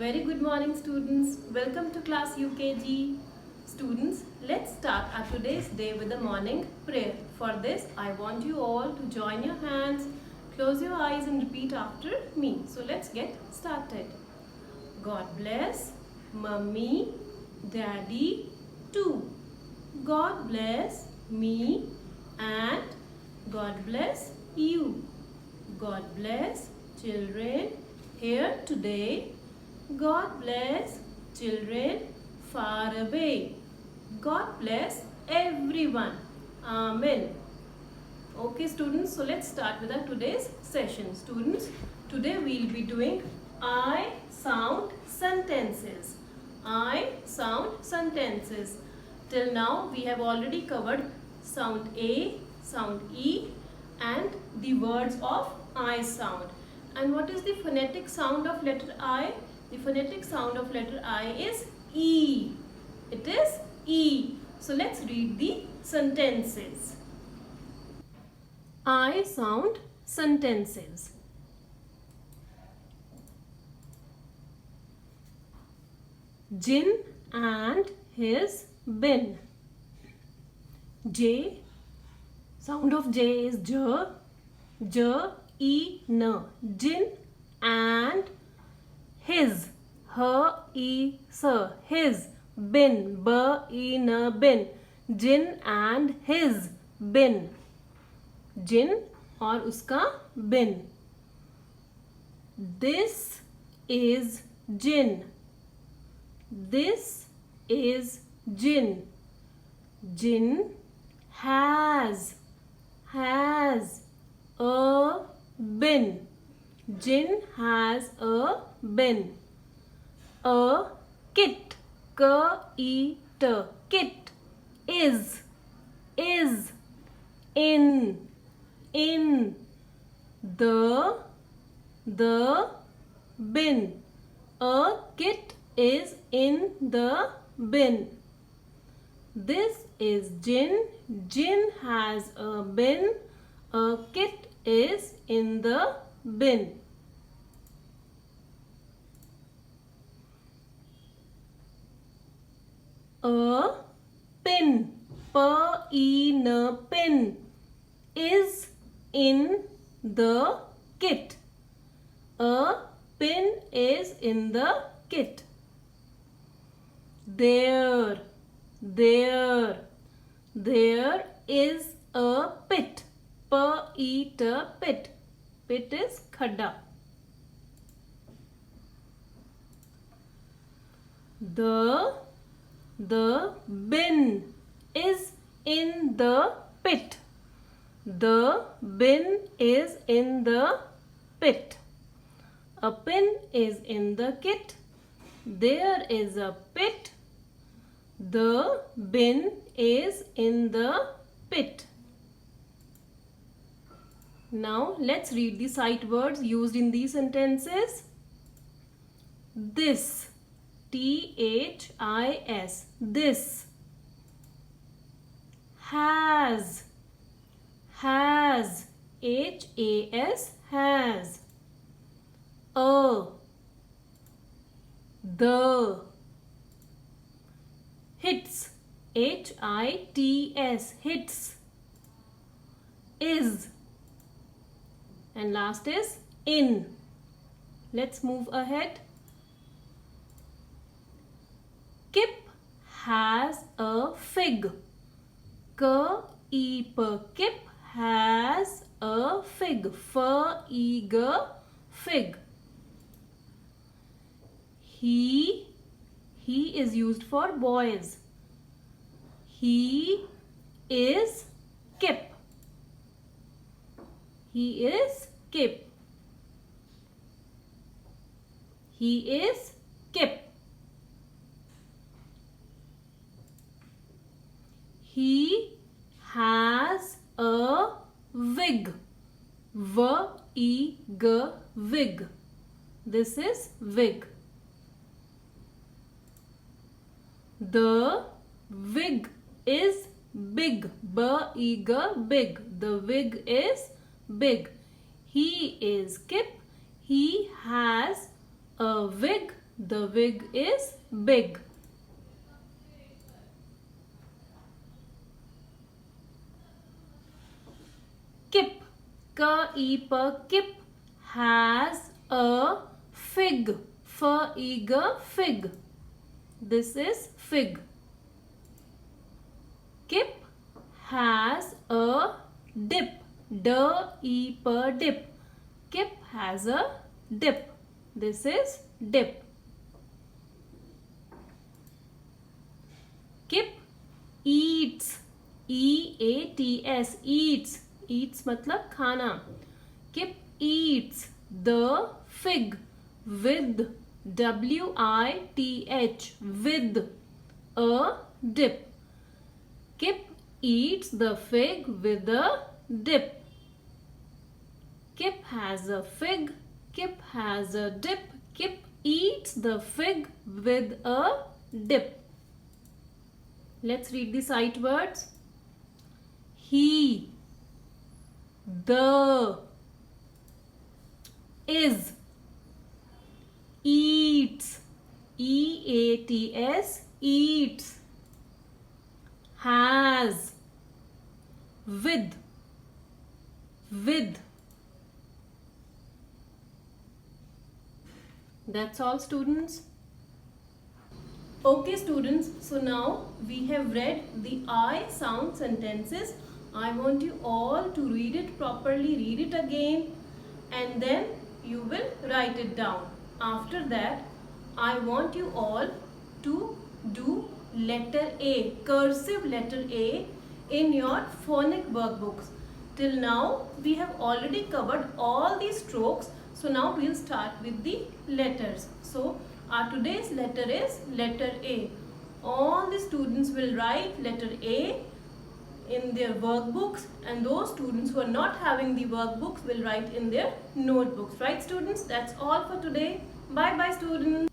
very good morning students. Welcome to class UKG. Students, let's start our today's day with the morning prayer. For this, I want you all to join your hands, close your eyes and repeat after me. So let's get started. God bless Mummy, Daddy too. God bless me and God bless you. God bless children here today. God bless children far away. God bless everyone. Amen. Okay students, so let's start with our today's session. Students, today we'll be doing I sound sentences. I sound sentences. Till now we have already covered sound A, sound E and the words of I sound. And what is the phonetic sound of letter I? The phonetic sound of letter I is E. It is E. So let's read the sentences. I sound sentences. Jinn and his bin. J, sound of J is J, J, E, N. Jinn and his, H, E, S. His, bin, B, E, N, bin. Jinn and his bin. Jinn और उसका bin. This is jinn. This is jinn. Jinn has a bin. Jinn has a bin. A kit, K-E-T, kit is in the bin. A kit is in the bin. This is jinn. Jinn has a bin. A kit is in the bin. A pin, P-E-N, pin is in the kit. A pin is in the kit. There is a pit, P-E-T, pit. Pit is khadda. The bin is in the pit. The bin is in the pit. A pin is in the kit. There is a pit. The bin is in the pit. Now let's read the sight words used in these sentences. This, T-H-I-S, this. Has, H-A-S, has. The. Hits, H-I-T-S, hits. Is. And last is in. Let's move ahead. Kip has a fig. K-E-P, Kip has a fig. F-E-G, fig. He is used for boys. He is Kip. He is Kip. He is Kip. He has a wig. V-E-G, wig. This is wig. The wig is big. B-E-G, big. The wig is big. He is Kip. He has a wig The wig is big. Kip, K-I-P, Kip has a fig. F-I-G, fig. This is fig. Kip has a dip. D-I-P, dip. Kip has a dip. This is dip. Kip eats. E-A-T-S, eats. Eats मतलब खाना. Kip eats the fig with W-I-T-H, with a dip. Kip eats the fig with a dip. Kip has a fig. Kip has a dip. Kip eats the fig with a dip. Let's read the sight words. He, the, is, eats, E-A-T-S, eats, has, with. That's all, students. Okay, students, so now we have read the I sound sentences. I want you all to read it properly, read it again, and then you will write it down. After that, I want you all to do letter A, cursive letter A in your phonic workbooks. Till now, we have already covered all the strokes. So now we'll start with the letters. So our today's letter is letter A. All the students will write letter A in their workbooks, and those students who are not having the workbooks will write in their notebooks. Right, students? That's all for today. Bye bye, students.